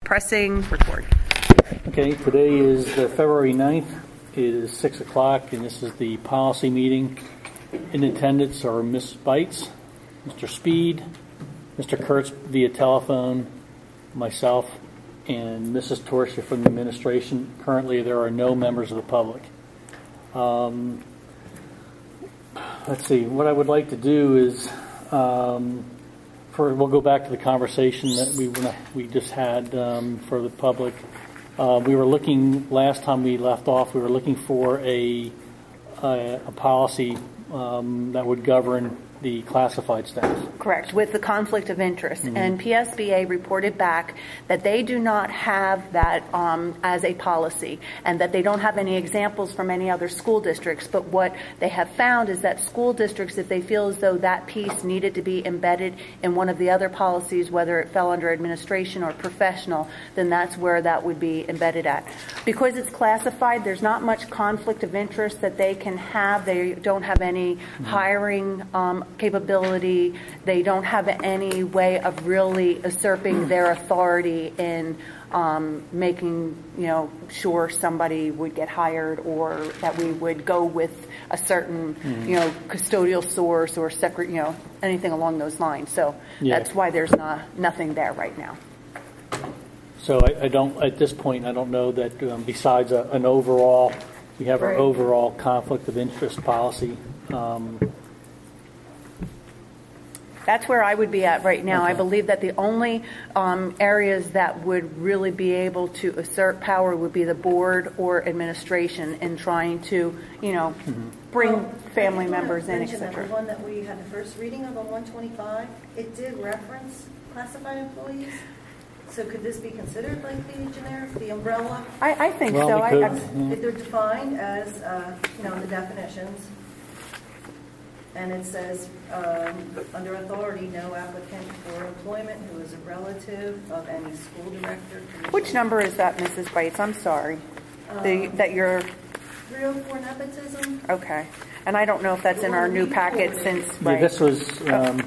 pressing report. Okay, today is February 9th. It is 6 o'clock, and this is the policy meeting. In attendance are Ms. Bites, Mr. Speed, Mr. Kurtz via telephone, myself, and Mrs. Torsia from the administration. Currently, there are no members of the public. Let's see. What I would like to do is, we'll go back to the conversation that we just had for the public. We were looking last time we left off. We were looking for a policy that would govern the classified staff. Correct, with the conflict of interest. And PSBA reported back that they do not have that as a policy, and that they don't have any examples from any other school districts. But what they have found is that school districts, if they feel as though that piece needed to be embedded in one of the other policies, whether it fell under administration or professional, then that's where that would be embedded at. Because it's classified, there's not much conflict of interest that they can have. They don't have any hiring capability. They don't have any way of really usurping their authority in making, sure somebody would get hired, or that we would go with a certain, custodial source or anything along those lines. So that's why there's nothing there right now. So I don't, at this point, I don't know that besides an overall, we have our overall conflict of interest policy. That's where I would be at right now. Okay. I believe that the only areas that would really be able to assert power would be the board or administration in trying to, bring family members in, etc. The one that we had the first reading of on 125, it did reference classified employees. So could this be considered like the generic, the umbrella? I think so. If they're defined as, in the definitions. And it says, under authority, no applicant for employment who is a relative of any school director. Which number is that, Mrs. Bites? I'm sorry. That you're... 304 nepotism. Okay. And I don't know if that's in our new packet since... Yeah,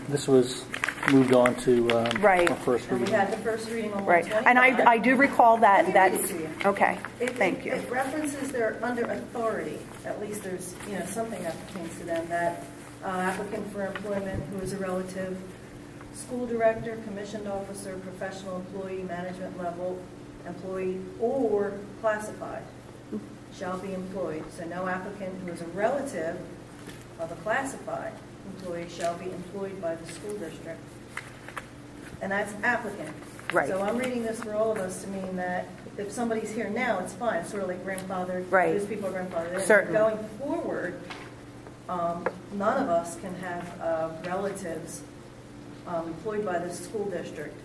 this was moved on to our first reading. And we had the first reading on 125. Right. And I do recall that. That's... Okay. Thank you. It references they're under authority. At least there's, something that pertains to them that... applicant for employment who is a relative, school director, commissioned officer, professional employee, management level employee, or classified shall be employed. So no applicant who is a relative of a classified employee shall be employed by the school district. And that's applicant. Right. So I'm reading this for all of us to mean that if somebody's here now, it's fine. It's sort of like grandfathered. Right. Those people are grandfathered. Certainly. Going forward, none of us can have relatives employed by the school district,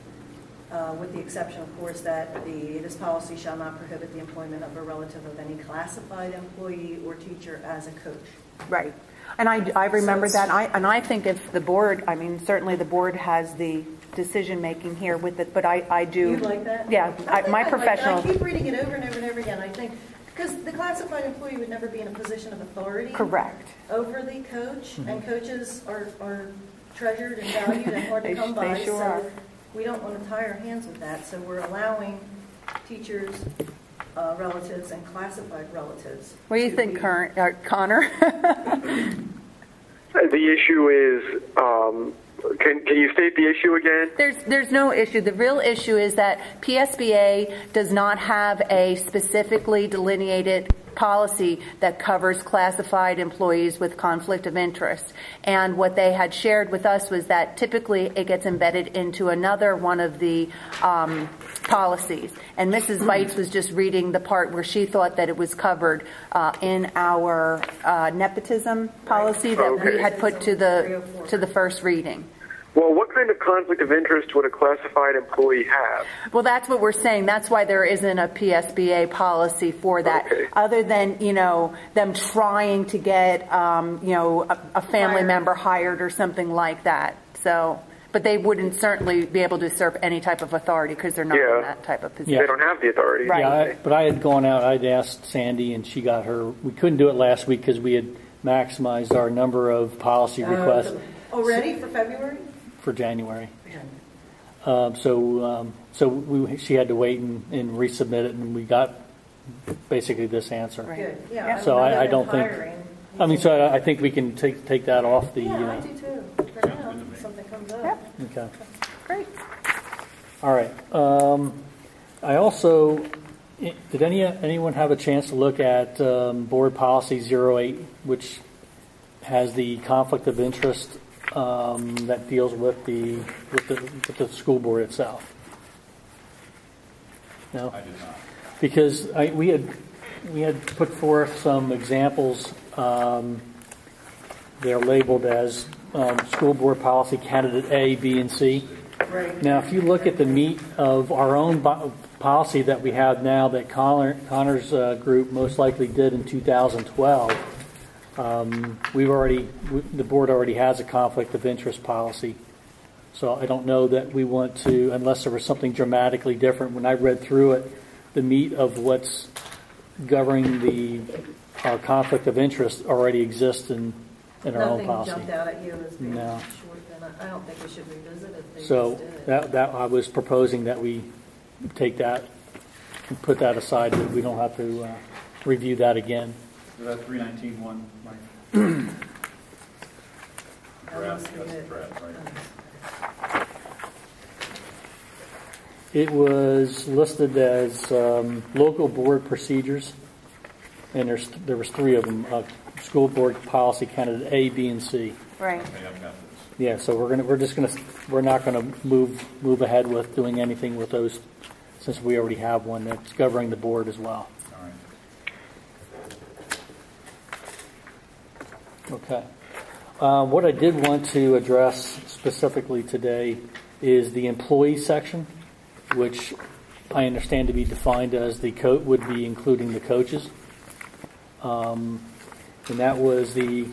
with the exception, of course, that this policy shall not prohibit the employment of a relative of any classified employee or teacher as a coach. Right. And I remember that. I think if the board, certainly the board has the decision-making here with it, but I do. You like that? Yeah. My professional. I keep reading it over and over and over again. I think, because the classified employee would never be in a position of authority. Correct. Over the coach, and coaches are treasured and valued and hard to come by. They sure are. We don't want to tie our hands with that. So we're allowing teachers, relatives, and classified relatives. What do you think, Connor? The issue is, can you state the issue again? There's no issue. The real issue is that PSBA does not have a specifically delineated policy that covers classified employees with conflict of interest. And what they had shared with us was that typically it gets embedded into another one of the policies. And Mrs. Bites was just reading the part where she thought that it was covered in our nepotism policy that we had put to the first reading. Well, what kind of conflict of interest would a classified employee have? Well, that's what we're saying. That's why there isn't a PSBA policy for that, other than, them trying to get, a family member hired or something like that. So, but they wouldn't certainly be able to usurp any type of authority because they're not in that type of position. They don't have the authority. Right. Yeah, but I had gone out, I'd asked Sandy, and she got her, we couldn't do it last week because we had maximized our number of policy requests. Already for February? For January. So she had to wait and resubmit it, and we got basically this answer. Right. Good, yeah. So rather I than don't think. hiring, I mean, so I think we can take that off the. Yeah, I do too. For now, if something comes up. Yep. Okay. Great. All right. I also did anyone have a chance to look at Board Policy 08, which has the conflict of interest that deals with the school board itself? No, I did not. because we had put forth some examples. They're labeled as school board policy candidate A, B, and C. Right. Now, if you look at the meat of our own policy that we have now that Connor's group most likely did in 2012, the board already has a conflict of interest policy. So I don't know that we want to, unless there was something dramatically different. When I read through it, the meat of what's governing our conflict of interest already exists in our own policy. Nothing jumped out at you as being No. short, and I don't think we should revisit it. They So just did it. that I was proposing that we take that and put that aside, that we don't have to review that again. Is that 319-1, Mike? Unless we That's did. draft, right? It was listed as local board procedures, and there was three of them: school board policy candidate A, B, and C. Right. Okay, I've got this. Yeah, so we're not gonna move ahead with doing anything with those, since we already have one that's governing the board as well. All right. Okay. What I did want to address specifically today is the employee section, which I understand to be defined as would be including the coaches. And that was a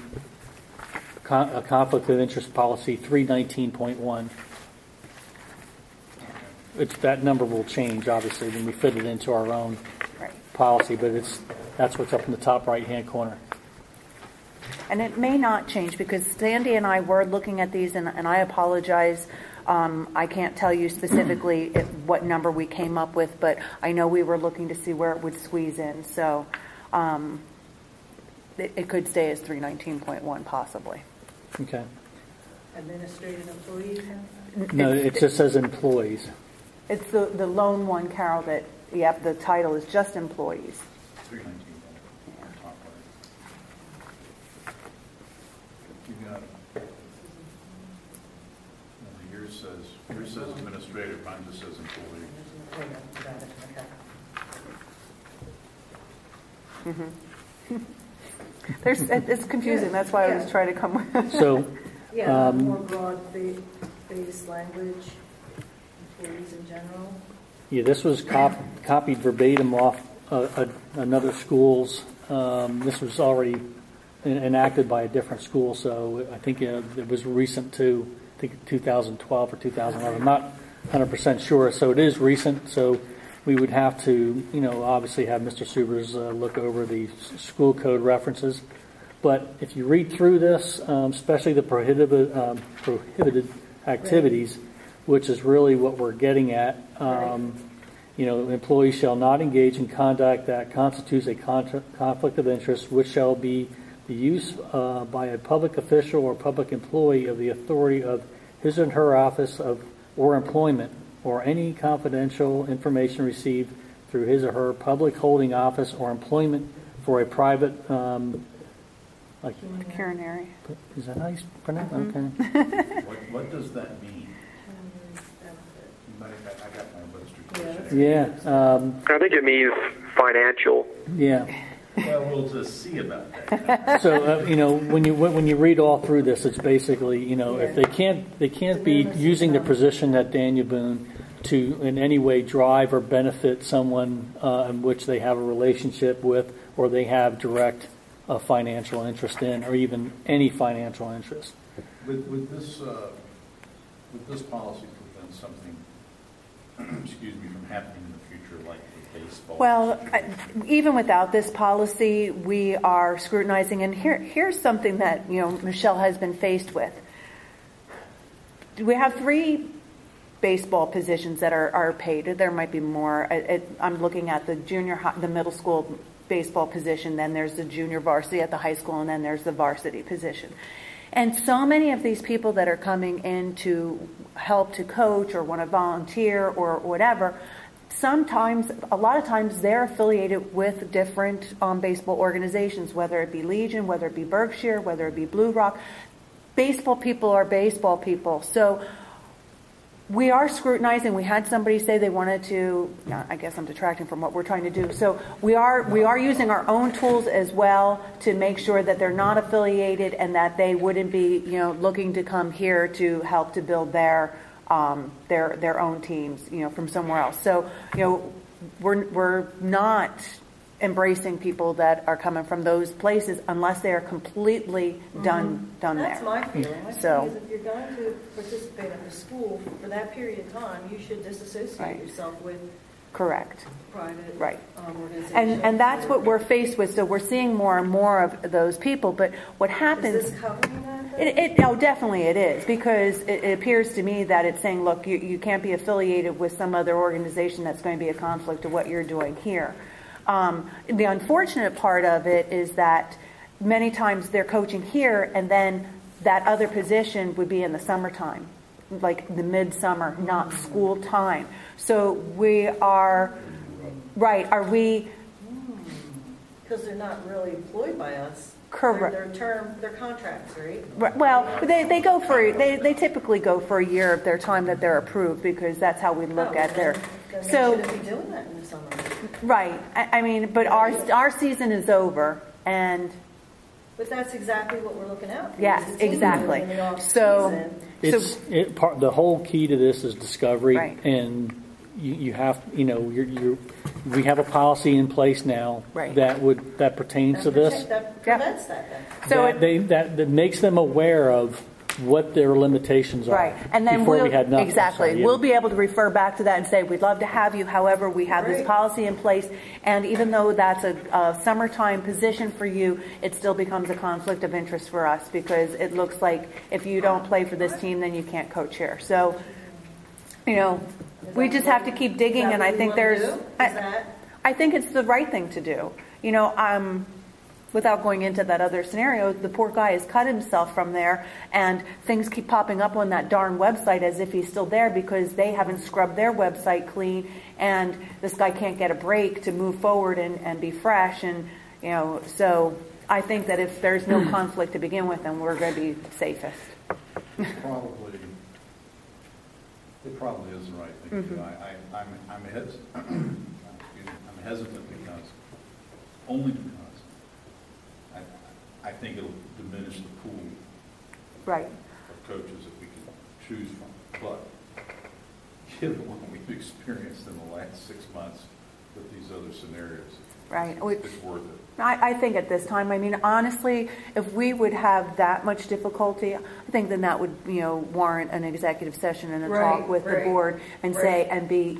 conflict of interest policy 319.1. That number will change, obviously, when we fit it into our own Right. policy, but that's what's up in the top right-hand corner. And it may not change because Sandy and I were looking at these, and I apologize. I can't tell you specifically what number we came up with, but I know we were looking to see where it would squeeze in. So it could stay as 319.1 possibly. Okay. Administrative employees. No, it just says employees. It's the lone one, Carol, that, the title is just employees. 319-1. Top right. You got it. No, yours says administrative, mine just says employee. It's confusing. That's why I was trying to come with. So, Yeah, more broad-based language, employees in general. yeah, this was copied verbatim off another school's. This was already enacted by a different school, so I think it was recent to, I think 2012 or 2011. I'm not 100% sure, so it is recent. So we would have to, obviously have Mr. Subers look over the school code references. But if you read through this, especially the prohibited activities, which is really what we're getting at, employees shall not engage in conduct that constitutes a conflict of interest, which shall be the use by a public official or public employee of the authority of his or her office or employment, or any confidential information received through his or her public holding office or employment for a private, Curinary. is that how you pronounce it? Mm-hmm. Okay. What does that mean? I got my list. Yeah. I think it means financial. Yeah. Well, we'll just see about that. So when you read all through this, it's basically if they can't be using the position at Daniel Boone to in any way drive or benefit someone in which they have a relationship with, or they have direct financial interest in, or even any financial interest. Would this policy prevent something, excuse me, from happening in the future, like with baseball? Well, even without this policy, we are scrutinizing, and here's something that Michelle has been faced with. We have 3 baseball positions that are paid. There might be more. I'm looking at the the middle school baseball position, then there's the junior varsity at the high school, and then there's the varsity position. And so many of these people that are coming in to help to coach or want to volunteer or whatever, a lot of times they're affiliated with different baseball organizations, whether it be Legion, whether it be Berkshire, whether it be Blue Rock. Baseball people are baseball people. So we are scrutinizing. We had somebody say they wanted to, I guess I'm detracting from what we're trying to do. So we are using our own tools as well to make sure that they're not affiliated and that they wouldn't be, looking to come here to help to build their own teams, from somewhere else. So, we're not embracing people that are coming from those places unless they are completely done there. That's my feeling. My So, feeling is if you're going to participate in the school for that period of time, you should disassociate yourself with correct. private Right. organizations. And that's what we're faced with. So we're seeing more and more of those people. But what happens? Is this covering that? No, definitely it is, because it appears to me that it's saying, look, you can't be affiliated with some other organization that's going to be a conflict of what you're doing here. The unfortunate part of it is that many times they're coaching here, and then that other position would be in the summertime, like the midsummer, not school time. So we are, right, are we... Because they're not really employed by us. Correct. Their contracts, right? Well, they typically go for a year of their time that they're approved, because that's how we look at their... Then So, they shouldn't be doing that in the summer. right, I mean, but our season is over, and... But that's exactly what we're looking at. Yes, exactly. In the off So- season. The whole key to this is discovery, Right. and you have, we have a policy in place now Right. that pertains to this. That prevents that then. So that makes them aware of what their limitations are. Right, and then before we had nothing. exactly. Sorry, yeah. We'll be able to refer back to that and say, we'd love to have you. However, we have this Great. policy in place, and even though that's a summertime position for you, it still becomes a conflict of interest for us, because it looks like if you don't play for this team, then you can't coach here. So, we just have to keep digging, and I think I think it's the right thing to do. Without going into that other scenario, the poor guy has cut himself from there, and things keep popping up on that darn website as if he's still there, because they haven't scrubbed their website clean, and this guy can't get a break to move forward and be fresh. And, so I think that if there's no conflict to begin with, then we're going to be safest. It probably is the right thing to do. I'm hesitant only because I think it'll diminish the pool Right. of coaches that we can choose from. But given what we've experienced in the last 6 months with these other scenarios, Right. it's worth it. I think at this time, honestly, if we would have that much difficulty, I think then that would, warrant an executive session and a talk with the board and say, and be,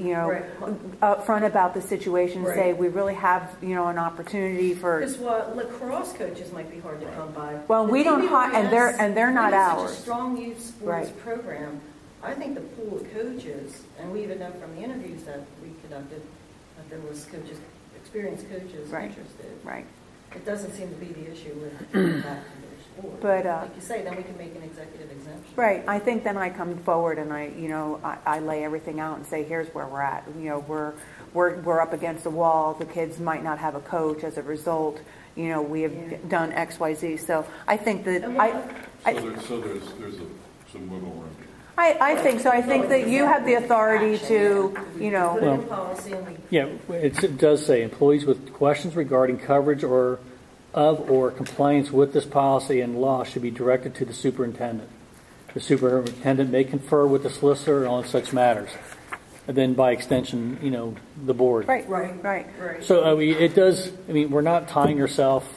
upfront about the situation, say, we really have, an opportunity for. Because lacrosse coaches might be hard to come by. Well, we don't and they're not ours. Such a strong youth sports program. I think the pool of coaches, and we even know from the interviews that we conducted that there was experienced coaches interested. Right. It doesn't seem to be the issue with that to their sport. But like you say, then we can make an executive exemption. Right. I think then I come forward and I lay everything out and say, here's where we're at. We're up against the wall. The kids might not have a coach as a result. We have done X, Y, Z. So I think that there's some wiggle room. I think so. I think that you have the authority to, Put it in policy and it does say employees with questions regarding coverage or compliance with this policy and law should be directed to the superintendent. The superintendent may confer with the solicitor on such matters, and then by extension, the board. Right. So it does. We're not tying ourselves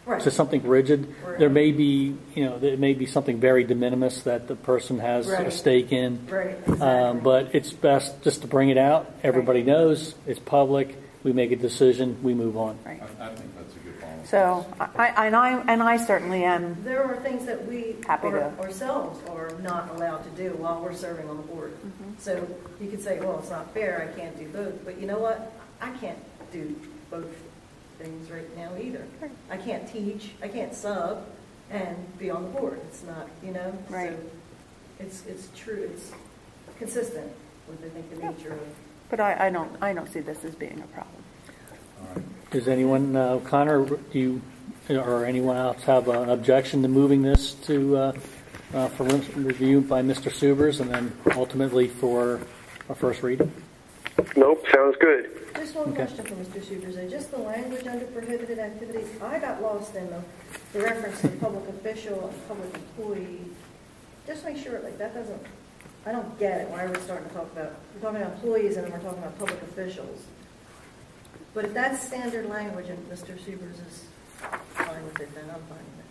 to something rigid. Right. There may be, there may be something very de minimis that the person has a stake in. Right. Exactly. But it's best just to bring it out. Everybody knows it's public. We make a decision. We move on. Right. I think that's a good policy. So, I certainly am. There are things that we Happy to. ourselves are not allowed to do while we're serving on the board. So you could say, well, it's not fair, I can't do both. But you know what? I can't do both things right now either. I can't teach, I can't sub, and be on the board. It's not, Right. So it's true, it's consistent with, I think, the nature of. But I don't see this as being a problem. All right. Does anyone, Connor, do you or anyone else have an objection to moving this to for review by Mr. Subers and then ultimately for a first reading? Nope, sounds good. Just one Okay. question for Mr. Subers. Just the language under prohibited activities, I got lost in the reference to public official and public employee. Just make sure, like, that doesn't, I don't get it, why are we starting to talk about, we're talking about employees and then we're talking about public officials. But if that's standard language and Mr. Subers is fine with it, then I'm fine with it.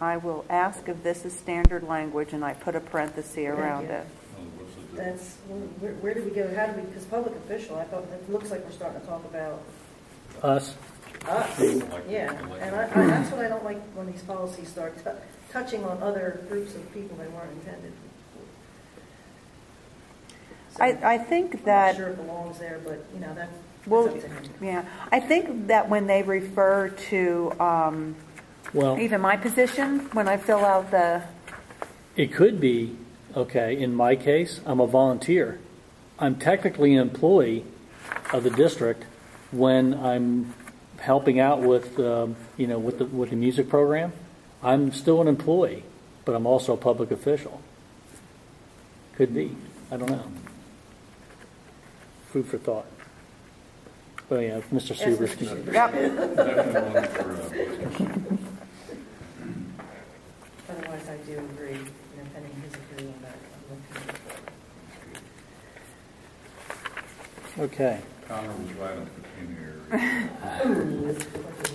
I will ask if this is standard language, and I put a parenthesis around you. it. Oh, what's the difference? That's, where do we go, how do we, because public official, I thought, it looks like we're starting to talk about Us? us. Like- Yeah, like- and that's what I don't like when these policies start touching on other groups of people that weren't intended for. So, I think I'm not that, sure it belongs there, but, that's well, up to him. yeah, I think that when they refer to Well, even my position, when I fill out the, it could be, okay, in my case, I'm a volunteer. I'm technically an employee of the district when I'm helping out with, with the music program. I'm still an employee, but I'm also a public official. Could be. I don't know. Food for thought. But yeah, Mr. Subers. Mr. yep, Definitely one for, Otherwise, I do agree, pending his approval that I'm looking for. Okay. Connor was right on pecuniary.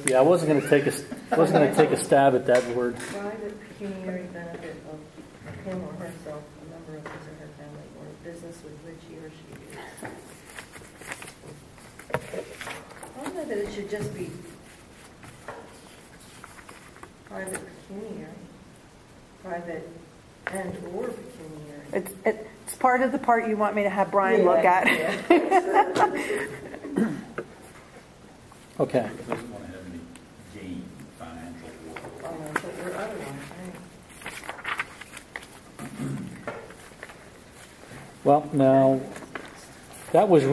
Yeah, I wasn't going to take a stab at that word. Private pecuniary benefit of him or herself, a member of his or her family, or a business with which he or she is. I don't know that it should just be private pecuniary, private and or pecuniary. it's part of the part you want me to have Brian look at. Yeah. Okay. It doesn't want to have any gain, financial or. Or otherwise, right? Well, now, those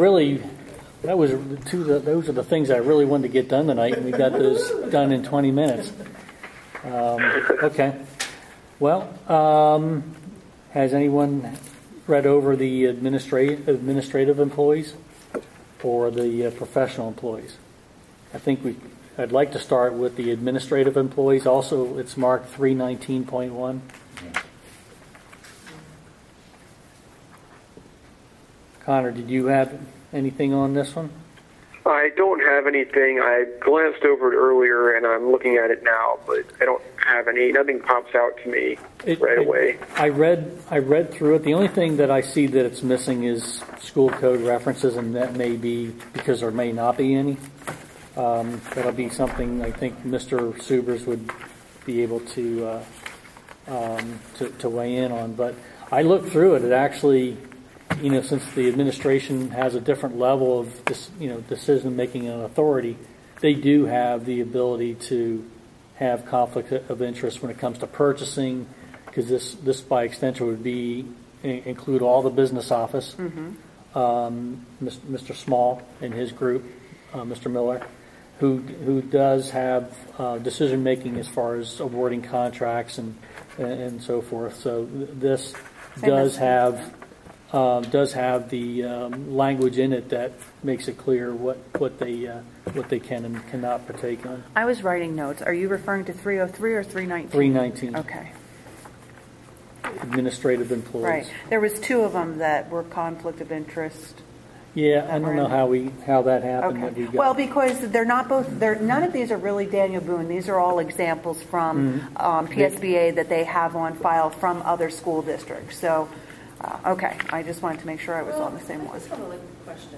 are the things I really wanted to get done tonight, and we got those done in 20 minutes. Okay. Well, has anyone read over the administrative employees or the professional employees? I'd like to start with the administrative employees. Also, it's marked 319.1. Yeah. Connor, did you have anything on this one? I don't have anything. I glanced over it earlier, and I'm looking at it now, but I don't have any. Nothing pops out to me right away. I read through it. The only thing that I see that it's missing is school code references, and that may be because there may not be any. That'll be something I think Mr. Subers would be able to weigh in on. But I looked through it. It actually, since the administration has a different level of decision-making and authority, they do have the ability to have conflict of interest when it comes to purchasing, because this by extension would include all the business office, Mr. Small and his group, Mr. Miller, who does have decision-making as far as awarding contracts and so forth. So this does have the language in it that makes it clear what they can and cannot partake on. I was writing notes. Are you referring to 303 or 319? 319. Okay. Administrative employees. Right. There was two of them that were conflict of interest. Yeah, I don't know how that happened. Okay. That we got. Well, because none of these are really Daniel Boone. These are all examples from PSBA that they have on file from other school districts. So, okay, I just wanted to make sure I was on the same I one. just have a question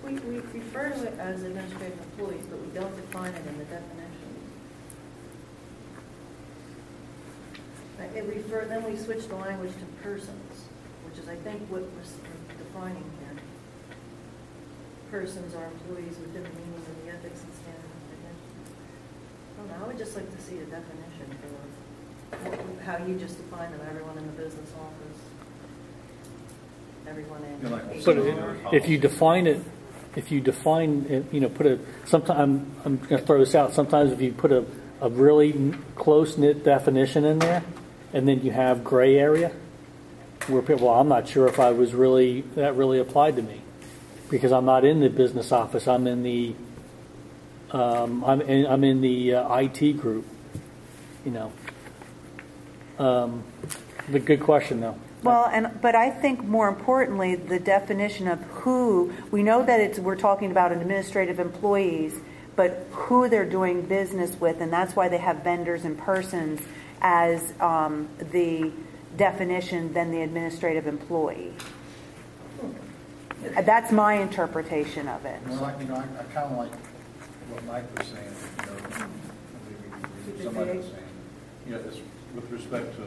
We refer to it as administrative employees, but we don't define it in the definition. Then we switch the language to persons, which is, I think, what we're defining here. Persons are employees within the meaning of the ethics and standards of the I don't know, I would just like to see a definition for how you just define them, everyone in the business office, everyone in But HR. if you define it, put a, sometimes, I'm going to throw this out, sometimes if you put a really close-knit definition in there, and then you have gray area, where people, well, I'm not sure if that really applied to me, because I'm not in the business office, I'm in the, I'm in the IT group, The good question, though. Well, but I think more importantly, the definition of who, we know that we're talking about administrative employees, but who they're doing business with, and that's why they have vendors and persons as the definition than the administrative employee. That's my interpretation of it. Well, I kind of like what Mike was saying, maybe somebody was saying, this, with respect to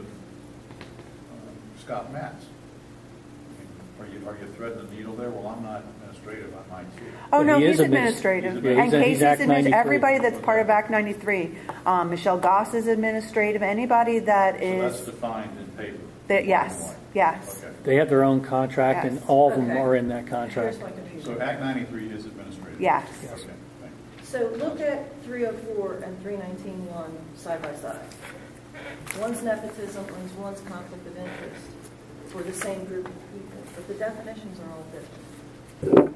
Scott Matz. Are you threading the needle there? Well, I'm not administrative, I'm IT. Oh, no, He he's is administrative. Yeah, And Casey's Act 93. administrative. Everybody that's part of Act 93. Michelle Goss is administrative. Anybody that So is... that's defined in paper? Yes. Okay. They have their own contract, and Yes. all of them Okay. are in that contract. Here's my confusion. So Act 93 is administrative? Yes. Okay, thank you. So look at 304 and 319.1 side by side. One's nepotism and one's conflict of interest for the same group of people, but the definitions are all different.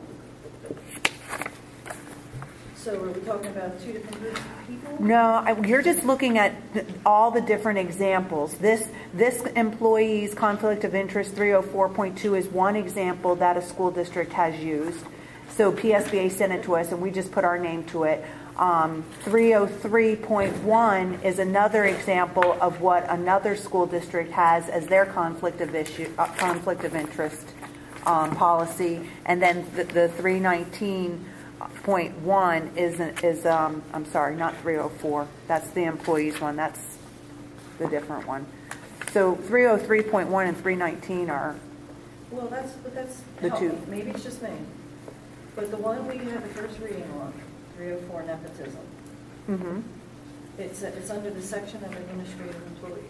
So are we talking about two different groups of people? No, you're just looking at all the different examples. This employee's conflict of interest 304.2 is one example that a school district has used. So PSBA sent it to us, and we just put our name to it. 303.1 is another example of what another school district has as their conflict of interest policy, and then the 319.1 is I'm sorry, not 304. That's the employees one. That's the different one. So 303.1 and 319 are Well, that's The help two. me. Maybe it's just me. But the one we had the first reading on, 304 nepotism, it's under the section of administrative employees.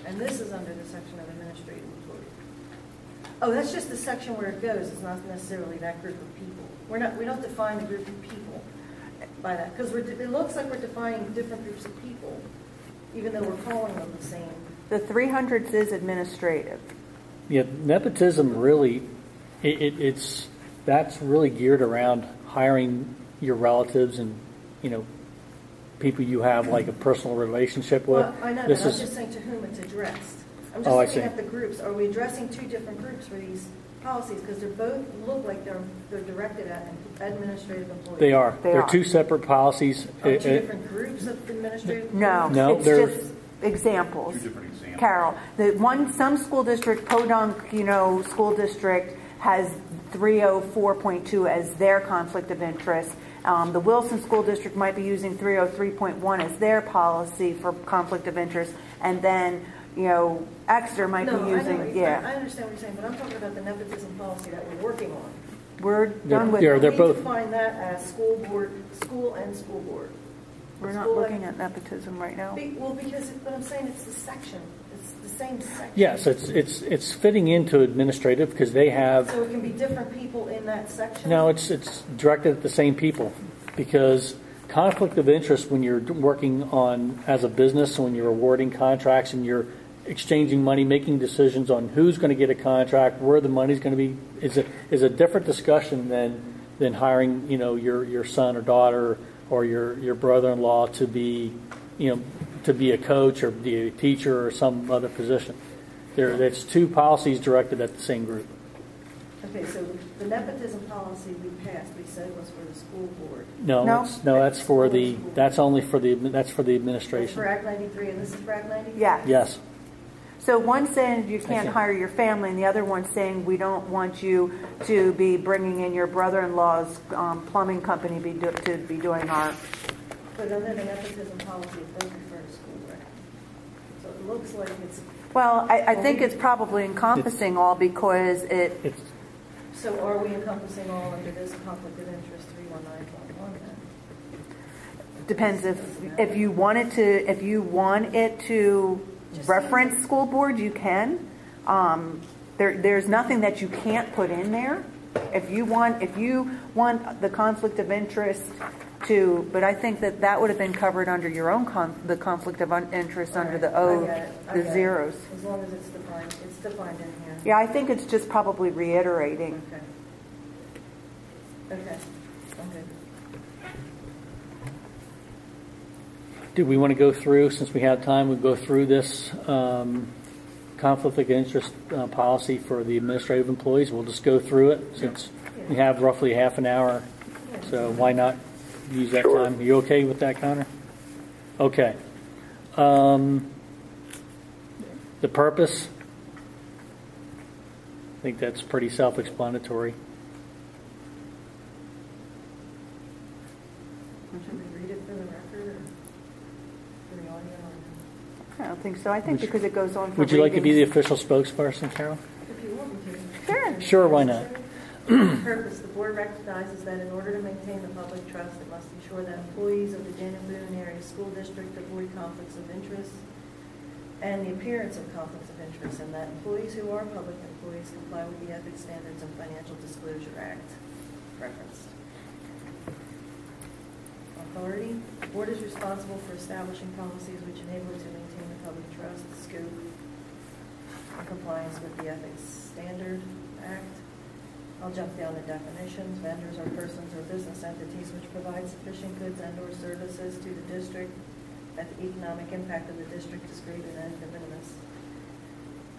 And this is under the section of administrative employees. Oh, that's just the section where it goes. It's not necessarily that group of people. We don't define the group of people by that, because it looks like we're defining different groups of people, even though we're calling them the same. the 300s is administrative. Yeah, nepotism really, that's really geared around hiring your relatives and, people you have like a personal relationship with. Well, I know, but I'm just saying to whom it's addressed. I'm just Oh, I looking see. at the groups. Are we addressing two different groups for these policies? Because they both look like they're directed at administrative employees. They are. They They're are. two separate policies. Are two different groups of administrative employees? No, No, they're- it's just examples. Two different examples. Carol, some school district, Podunk, school district has 304.2 as their conflict of interest. The Wilson School District might be using 303.1 as their policy for conflict of interest, and then Exeter might No, be I know. using I understand what you're saying, but I'm talking about the nepotism policy that we're working on. We're done with. They're We both. define that as school board, school and school board. We're not School looking at nepotism right now. Well, because what I'm saying, it's the section. It's the same section. Yes, it's fitting into administrative because they have. So it can be different people in that section? No, it's directed at the same people, because conflict of interest when you're working on as a business, when you're awarding contracts and you're exchanging money, making decisions on who's going to get a contract, where the money's going to be, is a different discussion than hiring your son or daughter or your brother-in-law to be a coach or be a teacher or some other position. It's two policies directed at the same group. Okay, so the nepotism policy we passed, we said was for the school board. No. That's for that's only for the That's administration. for Act 93, and this is for Act 93? Yes. Yes. So one saying you can't see. hire your family, and the other one saying we don't want you to be bringing in your brother-in-law's plumbing company to be doing our. But under the nepotism policy, it does refer to school director. So it looks like it's. Well, I think it's probably encompassing all because It's, So are we encompassing all under this conflict of interest 319.1 then? depends if you want it to reference school board, you can. There's nothing that you can't put in there. If you want the conflict of interest to, but I think that would have been covered under your own the conflict of interest under the the zeros. As long as it's defined in here. Yeah, I think it's just probably reiterating. Okay. do we want to go through, since we have time, we'll go through this conflict of interest policy for the administrative employees. We'll just go through it since we have roughly half an hour. So why not use that time? Are you okay with that, Connor? Okay. The purpose, I think that's pretty self-explanatory. Should we read it for the record or for the audio? I don't think so. I think because it goes on for Would you like to be the readings. official spokesperson, Carol? If you want me to. Sure. Sure, why not? Purpose, the board recognizes that in order to maintain the public trust, it must ensure that employees of the Daniel Boone Area School District avoid conflicts of interest and the appearance of conflicts of interest, and that employees who are public employees comply with the Ethics Standards and Financial Disclosure Act referenced. Authority, the board is responsible for establishing policies which enable it to maintain the public trust, scope, and compliance with the Ethics Standard Act. I'll jump down to definitions. Vendors are persons or business entities which provide sufficient goods and/or services to the district that the economic impact of the district is greater than de minimis.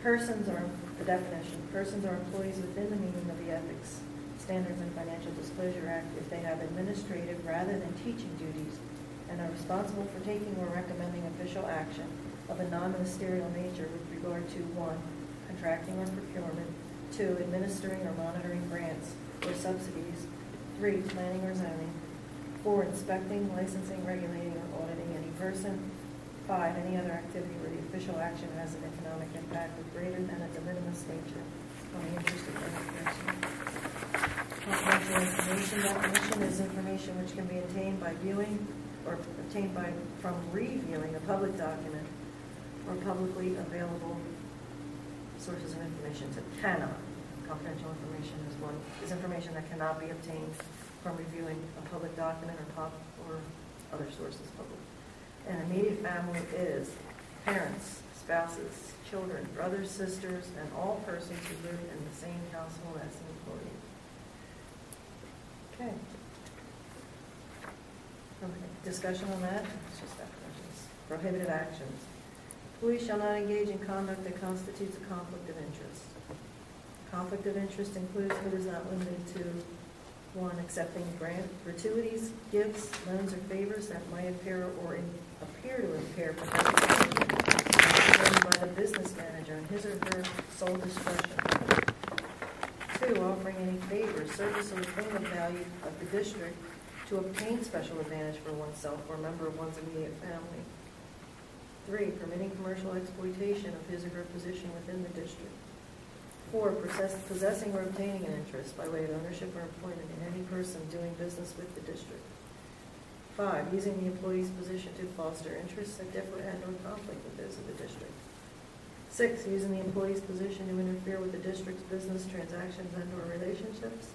Persons are, the definition, persons are employees within the meaning of the Ethics Standards and Financial Disclosure Act if they have administrative rather than teaching duties and are responsible for taking or recommending official action of a non-ministerial nature with regard to 1, contracting or procurement, 2, administering or monitoring grants or subsidies, 3, planning or zoning, 4, inspecting, licensing, regulating, or auditing any person, 5, any other activity where the official action has an economic impact of greater than a de minimis nature on the interest of any person. Confidential information definition is information which can be obtained by viewing or obtained from reviewing a public document or publicly available sources of information. So cannot. Confidential information is information that cannot be obtained from reviewing a public document or other sources public. An immediate family is parents, spouses, children, brothers, sisters, and all persons who live in the same household as the employee. Okay. Discussion on that? It's just definitions. Prohibited actions. Employees shall not engage in conduct that constitutes a conflict of interest. Conflict of interest includes but is not limited to 1, accepting gratuities, gifts, loans, or favors that might appear to impair participation by the business manager in his or her sole discretion. 2, offering any favor, service, or thing of value of the district to obtain special advantage for oneself or a member of one's immediate family. 3, permitting commercial exploitation of his or her position within the district. 4, possessing or obtaining an interest by way of ownership or employment in any person doing business with the district. 5, using the employee's position to foster interests that differ and/or conflict with those of the district. 6, using the employee's position to interfere with the district's business transactions and/or relationships.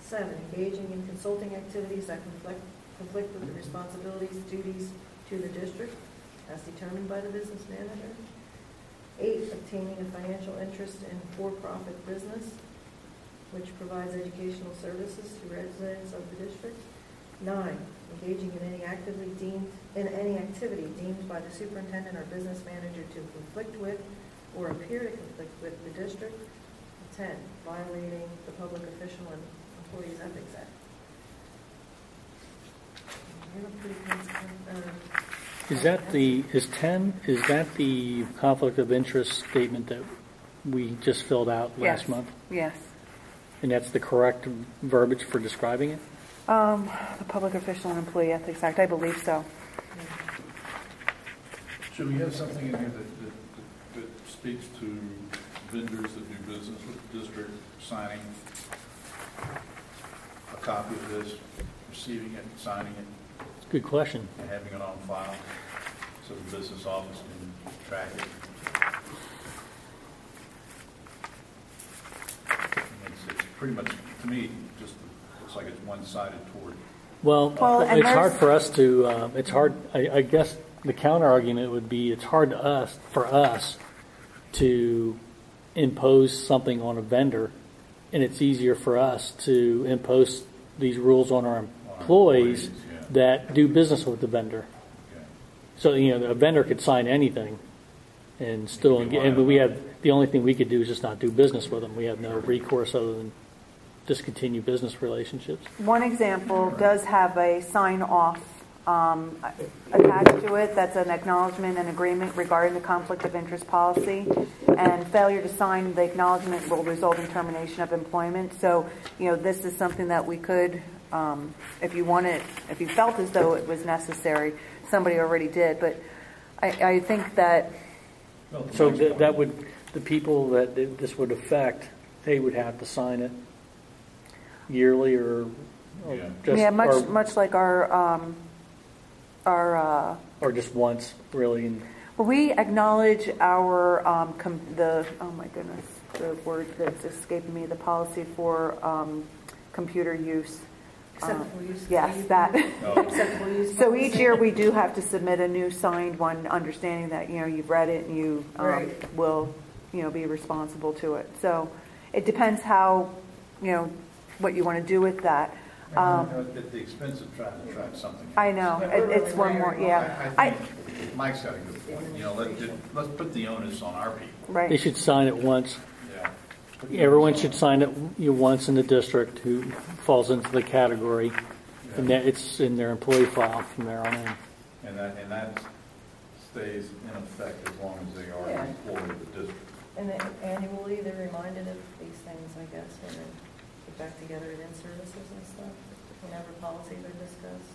7, engaging in consulting activities that conflict with the responsibilities, duties to the district, as determined by the business manager. 8, obtaining a financial interest in for-profit business, which provides educational services to residents of the district. 9, engaging in any activity deemed by the superintendent or business manager to conflict with or appear to conflict with the district. 10, violating the Public Official and Employees Ethics Act. We have a pretty Is that the conflict of interest statement that we just filled out last Yes. month? Yes. And that's the correct verbiage for describing it? The Public Official and Employee Ethics Act, I believe so. Should we have something in here that speaks to vendors that do business with the district signing a copy of this, receiving it, signing it, Good question. and having it on file so the business office can track it? It's pretty much, to me, just looks like it's one-sided toward. Well, and it's hard there's- for us to, it's hard, I guess the counter argument would be it's hard for us to impose something on a vendor, and it's easier for us to impose these rules on our employees yeah. that do business with the vendor. Okay. So, a vendor could sign anything and still, and we have, the only thing we could do is just not do business with them. We have no recourse other than discontinue business relationships. One example does have a sign-off attached to it. That's an acknowledgement and agreement regarding the conflict of interest policy. And failure to sign the acknowledgement will result in termination of employment. So, this is something that we could, if you felt as though it was necessary, somebody already did. But I think that... So that would, the people that this would affect, they would have to sign it yearly or Yeah. just, Yeah, or, much like our or just once, really. And we acknowledge our oh my goodness, the word that's escaping me, the policy for computer use. Acceptable use. Yes, that. Acceptable use. So each year we do have to submit a new signed one, understanding that you've read it and you Right. will be responsible to it. So it depends how what you want to do with that. At the expense of trying to track something. I know it's one more. Yeah, I think Mike's got a good point. Let's put the onus on our people. right. they should sign it once. Yeah. Everyone should sign it once in the district who falls into the category, and that it's in their employee file from there on in. And that stays in effect as long as they are Yeah. an employee of the district. And then annually, they're reminded of these things, I guess, when they get back together at in-services and stuff, whenever policies are discussed.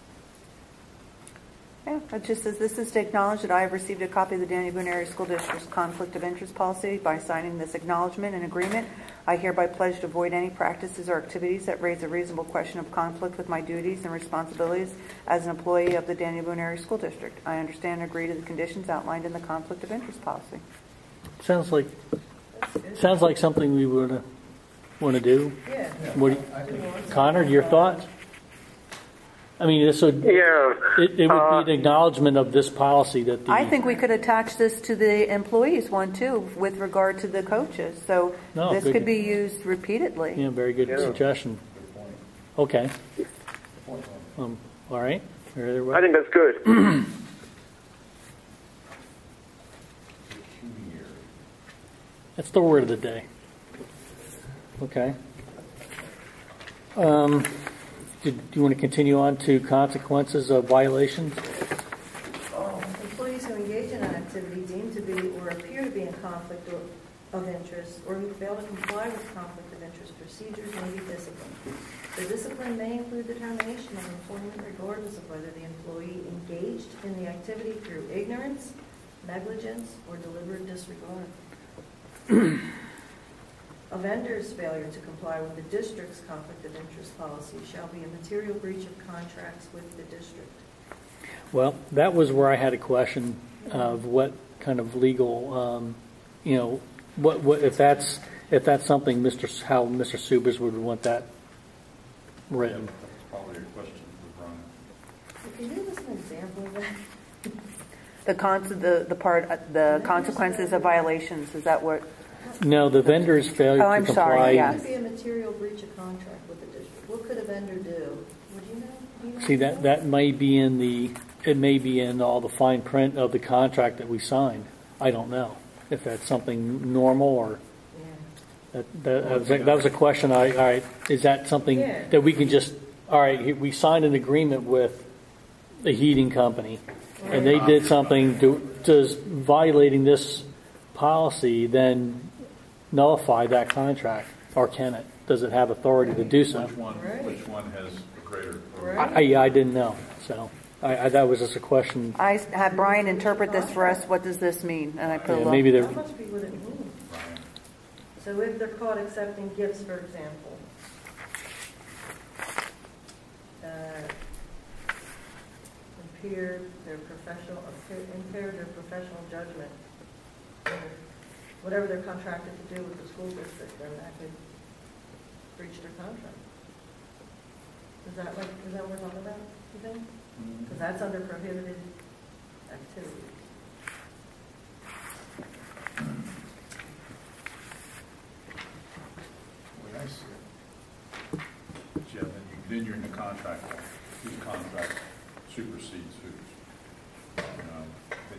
Yeah, it just says, this is to acknowledge that I have received a copy of the Daniel Boone Area School District's conflict of interest policy. By signing this acknowledgement and agreement, I hereby pledge to avoid any practices or activities that raise a reasonable question of conflict with my duties and responsibilities as an employee of the Daniel Boone Area School District. I understand and agree to the conditions outlined in the conflict of interest policy. Sounds like something we would want to do. Yeah. What, Connor, your thoughts? I mean, this would Yeah. it would be an acknowledgement of this policy that the I think we could attach this to the employees one too, with regard to the coaches. So No, this good. could be used repeatedly. yeah, very good Yeah. suggestion. Good point. Okay, Good point. all right. I think that's good. Pecuniary. That's the word of the day. Okay. Do you want to continue on to consequences of violations? Employees who engage in an activity deemed to be or appear to be in conflict of interest, or who fail to comply with conflict of interest procedures, may be disciplined. The discipline may include the termination of employment regardless of whether the employee engaged in the activity through ignorance, negligence, or deliberate disregard. A vendor's failure to comply with the district's conflict of interest policy shall be a material breach of contracts with the district. Well, that was where I had a question of what kind of legal, what if that's something how Mr. Subas would want that written. That's probably your question for Brian. So can you give us an example of that? The consequences of violations. Is that what? No, the vendor's failure Oh, I'm to sorry, comply. yeah. What could be a material breach of contract with the district? What could a vendor do? Would you know? Do you know See, that may be in all the fine print of the contract that we signed. I don't know if that's something normal or Yeah. that was a question. All right, is that something that we can just? All right, we signed an agreement with the heating company, and they did something, does violating this policy then nullify that contract, or can it? Does it have authority to do so? Which one has a greater? I didn't know, so that was just a question. I had Brian interpret this for us. What does this mean? And I put a little. Maybe That must be what it means. So if they're caught accepting gifts, for example, impaired their professional judgment, whatever they're contracted to do with the school district, then that could breach their contract. Is that what we're talking about, you think? Because that's under prohibited activity. The way I see it, Jim, then you're in the contract law. Whose contract supersedes whose? Then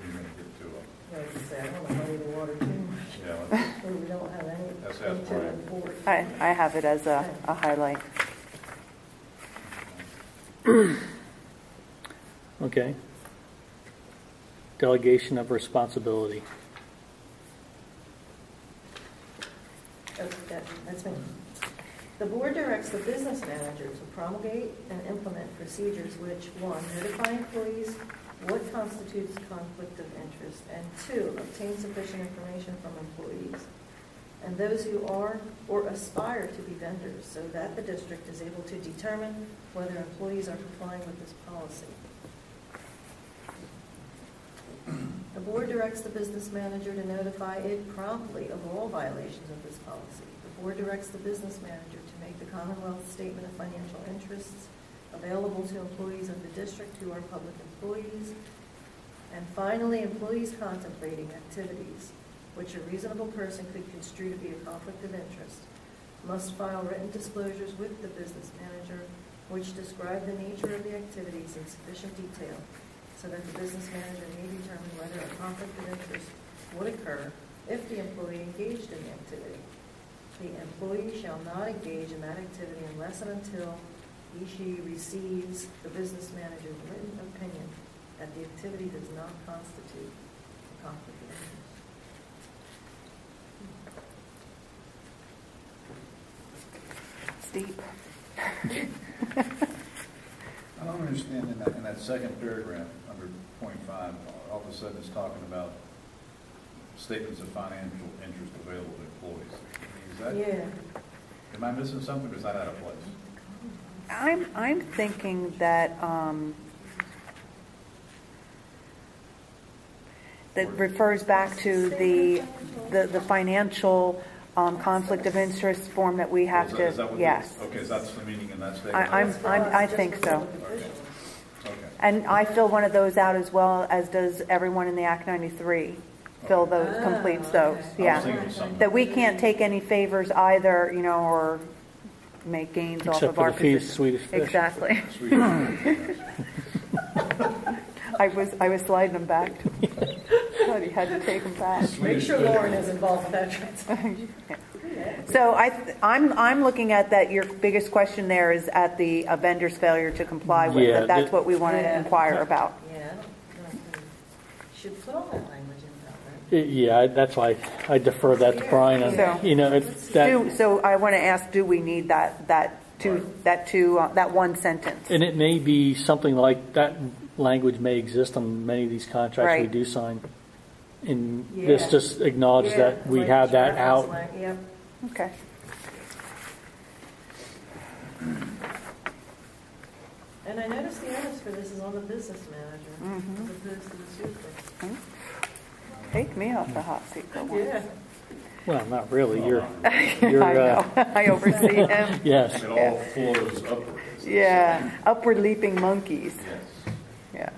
you're going to get to it. Like you say, I don't want to muddy the water too much. Yeah. So we don't have any That's to enforce. I have it as a highlight. Okay. Delegation of responsibility. That's me. The board directs the business manager to promulgate and implement procedures which, 1, notify employees what constitutes conflict of interest, and 2, obtain sufficient information from employees and those who are or aspire to be vendors so that the district is able to determine whether employees are complying with this policy. The board directs the business manager to notify it promptly of all violations of this policy. The board directs the business manager to make the Commonwealth Statement of Financial Interests available to employees of the district who are public employees. And finally, employees contemplating activities which a reasonable person could construe to be a conflict of interest must file written disclosures with the business manager which describe the nature of the activities in sufficient detail so that the business manager may determine whether a conflict of interest would occur if the employee engaged in the activity. The employee shall not engage in that activity unless and until she receives the business manager's written opinion that the activity does not constitute a conflict of interest. Deep. I don't understand in that second paragraph under point 5, all of a sudden it's talking about statements of financial interest available to employees. Is that, Yeah. am I missing something, or is that out of place? I'm thinking that that refers back to the financial conflict of interest form that we have Is that to. what Yes. Okay, so that's the meaning in that statement? I think so. Okay. And I fill one of those out as well as does everyone in the Act 93. Fill those, completes those. Yeah. That we can't take any favors either, or make gains off Except of for our the fees, position. Swedish fish. Exactly. Sweet. I was sliding them back. Thought he had to take them back. Make sure Lauren is involved with that transaction. So I'm looking at that. Your biggest question there is at the vendor's failure to comply with. Yeah, That's what we want to inquire about. Yeah, I don't know if we should put all that language in that, right? Yeah, that's why I defer that to Brian. And, So- it's that, So I want to ask: do we need that one sentence? and it may be something like that. Language may exist on many of these contracts we Right. do sign, and Yeah. this just acknowledges that we like have that reference out. Yep. Okay. And I noticed the onus for this is on the business manager as opposed to the super. Take me off the hot seat for once. Yeah. Well, not really. You're I know. I oversee him. yes. It all flows upward. Yeah. Upward leaping monkeys. Yes. Yes.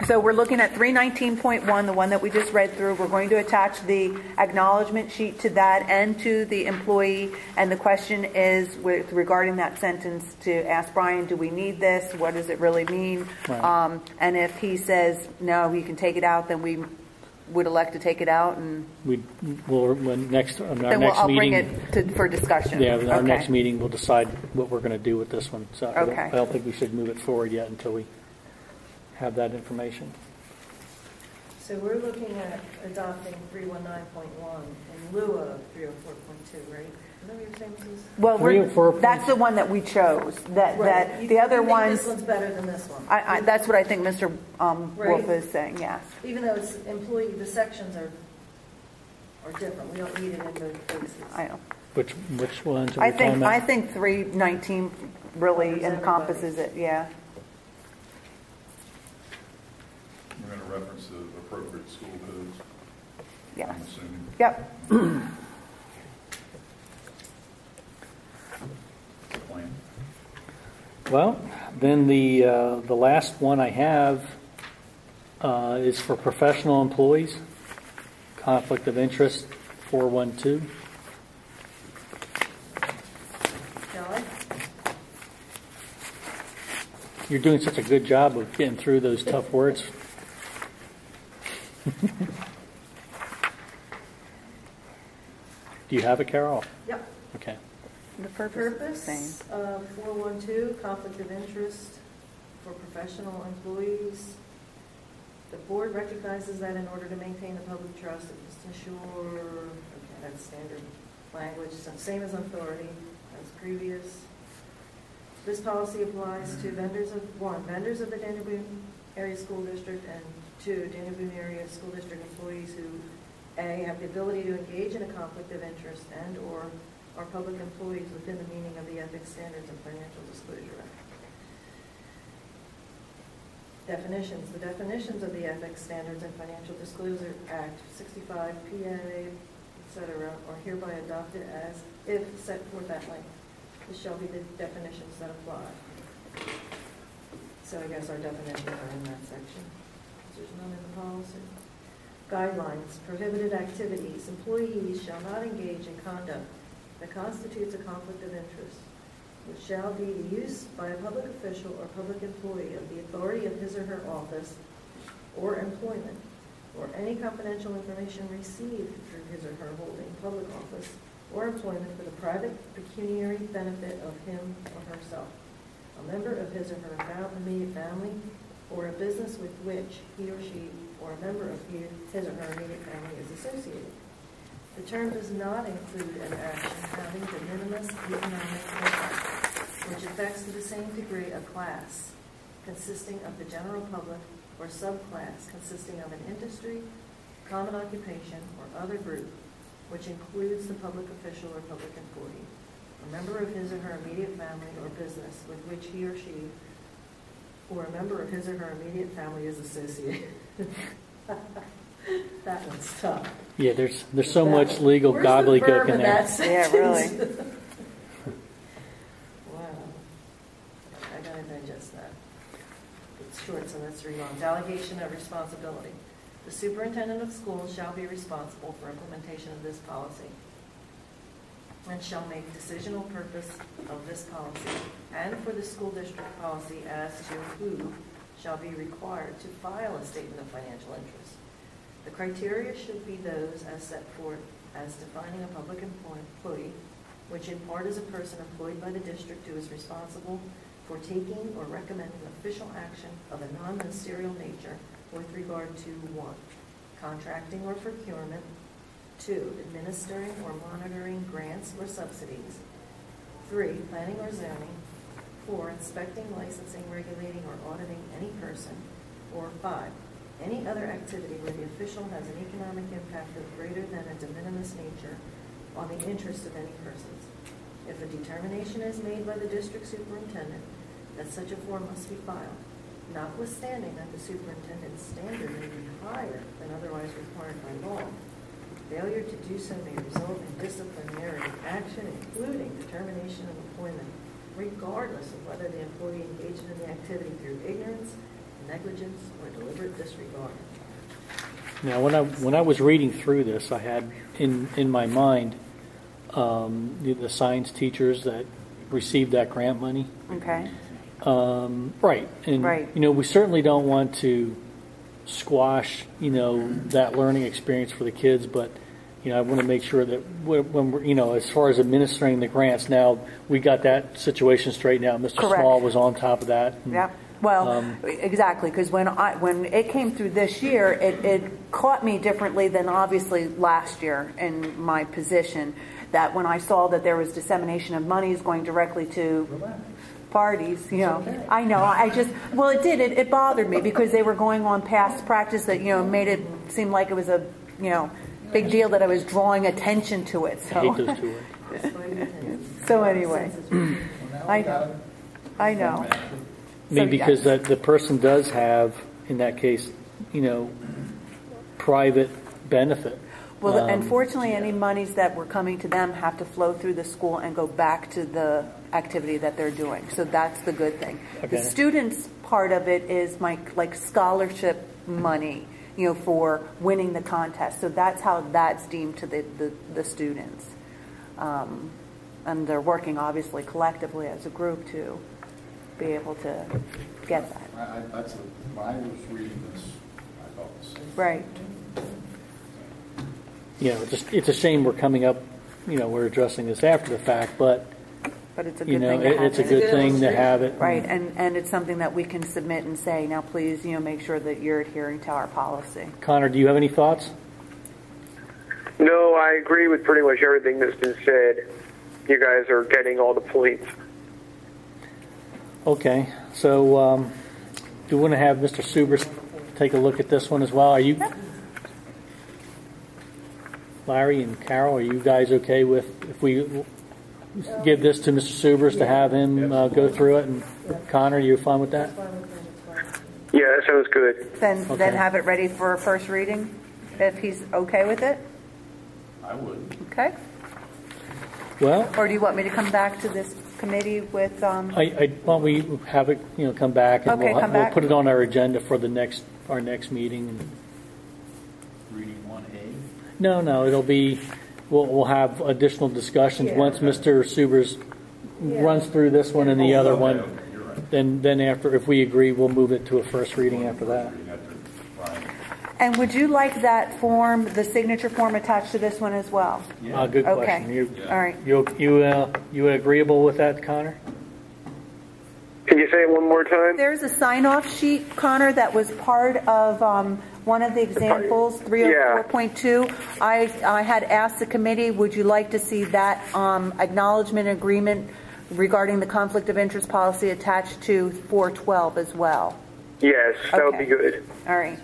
So we're looking at 319.1, the one that we just read through. We're going to attach the acknowledgement sheet to that and to the employee. And the question is, regarding that sentence, to ask Brian, do we need this? What does it really mean? Right. And if he says, no, you can take it out, then we would elect to take it out. And I'll bring meeting, it for discussion. Yeah, in our Okay. next meeting, we'll decide what we're going to do with this one. So Okay. I don't think we should move it forward yet until we have that information. So we're looking at adopting 319.1 in lieu of 304.2, right? Is that what you're saying, Mrs.? Well, 304. that's the one that we chose. That the other You think ones. this one's better than this one? That's what I think Mr. Wolf Right. is saying. Yes. Even though it's employee, the sections are different. We don't need it in both places. I know. Which ones are we talking about? I think 319 really Covers encompasses it. Yeah. We're going to reference the appropriate school codes, Yeah. I'm assuming. Yep. Plan. Well, then the last one I have is for professional employees. Conflict of interest 412. Shall I? You're doing such a good job of getting through those tough words. Do you have it, Carol? Yep. Okay. The purpose, Purpose is the same. of 412, conflict of interest for professional employees. The board recognizes that in order to maintain the public trust, it must ensure, okay, that's standard language, same as authority as previous. This policy applies to vendors of the Daniel Boone Area School District, and 2, Daniel Boone Area School District employees who, A, have the ability to engage in a conflict of interest and/or are public employees within the meaning of the Ethics Standards and Financial Disclosure Act. Definitions. The definitions of the Ethics Standards and Financial Disclosure Act, 65 PA, etc., are hereby adopted as if set forth at length. This shall be the definitions that apply. So I guess our definitions are in that section. There's none in the policy. Guidelines. Prohibited activities. Employees shall not engage in conduct that constitutes a conflict of interest, which shall be the use by a public official or public employee of the authority of his or her office or employment, or any confidential information received through his or her holding public office or employment for the private pecuniary benefit of him or herself, a member of his or her immediate family, or a business with which he or she or a member of his or her immediate family is associated. The term does not include an action having de minimis economic impact, which affects to the same degree a class consisting of the general public or subclass consisting of an industry, common occupation, or other group, which includes the public official or public employee, a member of his or her immediate family or business with which he or she or a member of his or her immediate family is associated. That one's tough. Yeah, there's so much legal Where's the gobbledygook verb in there. that sentence? Yeah, really. Wow. I gotta digest that. It's short, so let's read on. Delegation of responsibility. The superintendent of schools shall be responsible for implementation of this policy and shall make decisional purpose of this policy and for the school district policy as to who shall be required to file a statement of financial interest. The criteria should be those as set forth as defining a public employee, which in part is a person employed by the district who is responsible for taking or recommending official action of a non-ministerial nature with regard to 1, contracting or procurement, 2, administering or monitoring grants or subsidies, 3, planning or zoning, 4, inspecting, licensing, regulating, or auditing any person, or 5, any other activity where the official has an economic impact of greater than a de minimis nature on the interest of any persons. If a determination is made by the district superintendent that such a form must be filed, notwithstanding that the superintendent's standard may be higher than otherwise required by law, failure to do so may result in disciplinary action, including determination of employment, regardless of whether the employee engaged in the activity through ignorance, negligence, or deliberate disregard. Now, when I was reading through this, I had in my mind the science teachers that received that grant money. Okay. Right. And, Right. we certainly don't want to squash, that learning experience for the kids, but, I want to make sure that when we're, as far as administering the grants, now we got that situation straightened out. Mr. Correct. Small was on top of that. And, Yep. Well, exactly, because when it came through this year, it caught me differently than obviously last year in my position, that when I saw that there was dissemination of monies going directly to parties, you know, okay. I know, it bothered me because they were going on past practice that, you know, made it seem like it was a, you know, big deal that I was drawing attention to it. I hate So, those two words. so anyway, I know. I mean, So, because yes. the person does have, in that case, you know, private benefit. Well, unfortunately, any monies that were coming to them have to flow through the school and go back to the activity that they're doing. So that's the good thing. Okay. The students' part of it is like scholarship money, you know, for winning the contest. So that's how that's deemed to the students. And they're working, obviously, collectively as a group to be able to get that. When I was reading this, I thought the same. Right. You know, it's a shame we're coming up, you know, we're addressing this after the fact, but, But it's a you good know, thing to have it's a it. good thing to have it. Right, and it's something that we can submit and say, now please, you know, make sure that you're adhering to our policy. Connor, do you have any thoughts? No, I agree with pretty much everything that's been said. You guys are getting all the points. Okay, so do you want to have Mr. Subers take a look at this one as well? Are you, Larry and Carol, are you guys okay with if we give this to Mr. Subers to have him go through it? And Connor, you fine with that? Yeah, that sounds good. Then Okay. have it ready for a first reading, if he's okay with it, I would. okay? Well, Or do you want me to come back to this committee with, why don't we have it, you know, come back and Okay, come we'll back. put it on our agenda for our next meeting. Reading 1A. No, it'll be, we'll have additional discussions Yeah. once Mr. Subers runs through this one and the other one. Okay, you're right. Then after, if we agree, we'll move it to a first reading after that. Reading after Brian. and would you like that form, the signature form attached to this one as well? Yeah. Good Okay. question. All right. You agreeable with that, Connor? Can you say it one more time? There's a sign-off sheet, Connor, that was part of one of the examples, 304.2. I had asked the committee, would you like to see that acknowledgement agreement regarding the conflict of interest policy attached to 412 as well? Yes, that would Okay. be good. All right.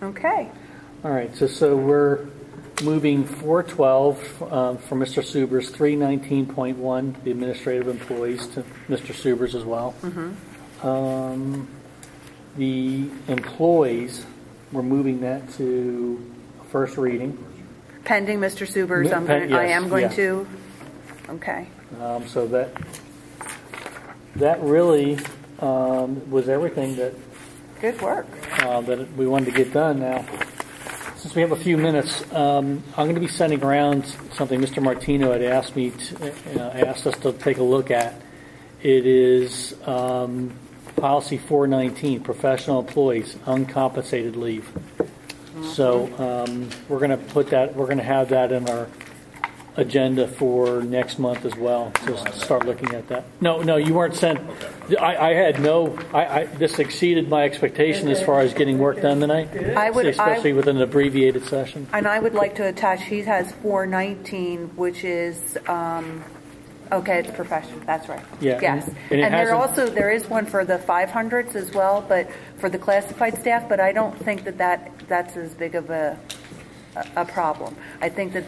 Okay. All right, so we're moving 412 from Mr. Subers, 319.1, the administrative employees, to Mr. Subers as well. The employees, we're moving that to first reading. Pending Mr. Subers, Yes, I am going yeah. to. Okay. So that really was everything that Good work. that we wanted to get done. Now, since we have a few minutes, I'm going to be sending around something Mr. Martino had asked me asked us to take a look at. It is policy 419, professional employees, uncompensated leave. So we're going to have that in our agenda for next month as well, to start looking at that. No, you weren't sent. I had this exceeded my expectation as far as getting work done tonight, especially with an abbreviated session. And I would like to attach, he has 419, which is, okay, it's professional, that's right. Yeah, Yes. and it And hasn't- there is one for the 500s as well, but for the classified staff, but I don't think that's as big of a problem. I think that,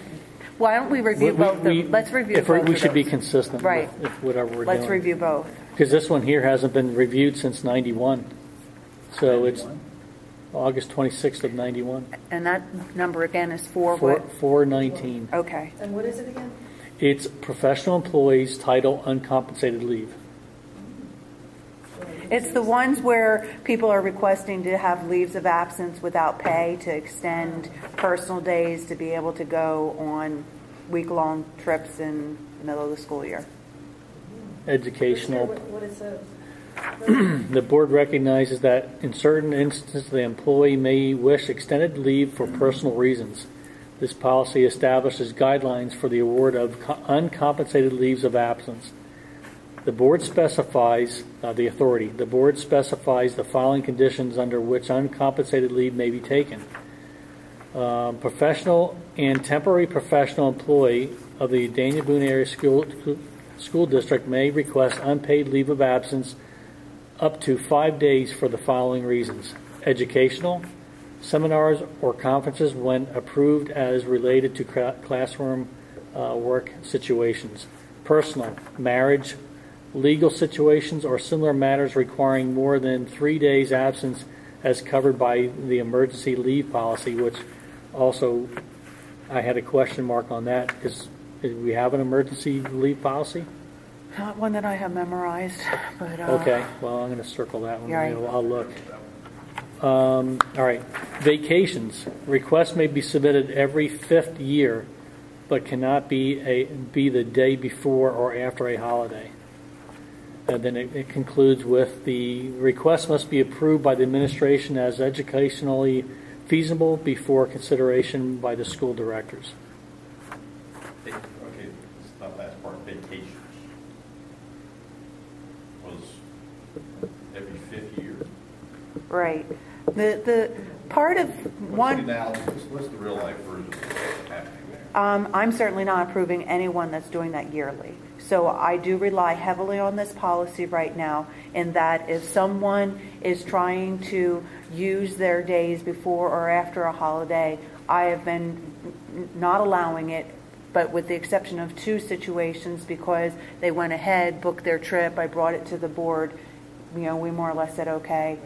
why don't we review both of them? Let's review both of We should be those. consistent Right. with whatever we're doing. Let's review both. Because this one here hasn't been reviewed since 91. So it's August 26th of 91. And that number again is for what? 419. Okay. And what is it again? It's professional employees title uncompensated leave. It's the ones where people are requesting to have leaves of absence without pay, to extend personal days, to be able to go on week-long trips in the middle of the school year. Educational. What it says. The board recognizes that in certain instances the employee may wish extended leave for personal reasons. This policy establishes guidelines for the award of uncompensated leaves of absence. The board specifies, the authority, the board specifies the following conditions under which uncompensated leave may be taken. Professional and temporary professional employee of the Dania Boone Area School District may request unpaid leave of absence up to 5 days for the following reasons: educational, seminars or conferences when approved as related to classroom work situations, personal, marriage, legal situations, or similar matters requiring more than 3 days absence as covered by the emergency leave policy, which also I had a question mark on that because we have an emergency leave policy. Not one that I have memorized, but Okay, well, I'm going to circle that one. Yeah, right. I'll look. All right. Vacations. Requests may be submitted every 5th year, but cannot be the day before or after a holiday. And then it concludes with the request must be approved by the administration as educationally feasible before consideration by the school directors. Okay, it's that last part, vacations. Was every 5th year? right. The part of one. What's the real life version of what's happening there? I'm certainly not approving anyone that's doing that yearly. So I do rely heavily on this policy right now in that if someone is trying to use their days before or after a holiday, I have been not allowing it, but with the exception of 2 situations because they went ahead, booked their trip, I brought it to the board, we more or less said okay.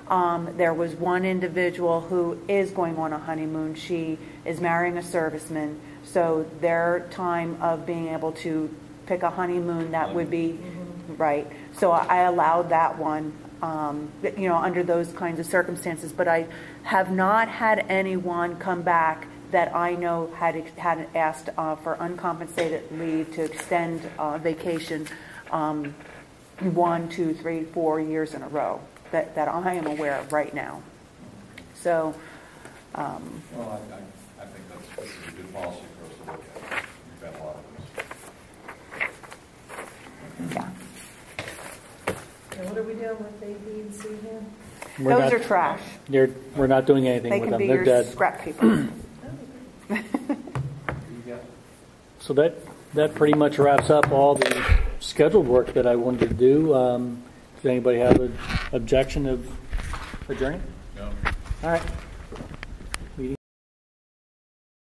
There was one individual who is going on a honeymoon. She is marrying a serviceman, so their time of being able to pick a honeymoon that would be right. So I allowed that one, under those kinds of circumstances. But I have not had anyone come back that I know had asked for uncompensated leave to extend vacation 1, 2, 3, 4 years in a row that I am aware of right now. So. Well, I think this is a good policy for us to look at. We've got a lot of this. Yeah. And what are we doing with A, B, and C here? Those are trash. We're not doing anything They with can them. be They're your dead. scrap people. So that pretty much wraps up all the scheduled work that I wanted to do. Does anybody have an objection of adjourning? No. All right.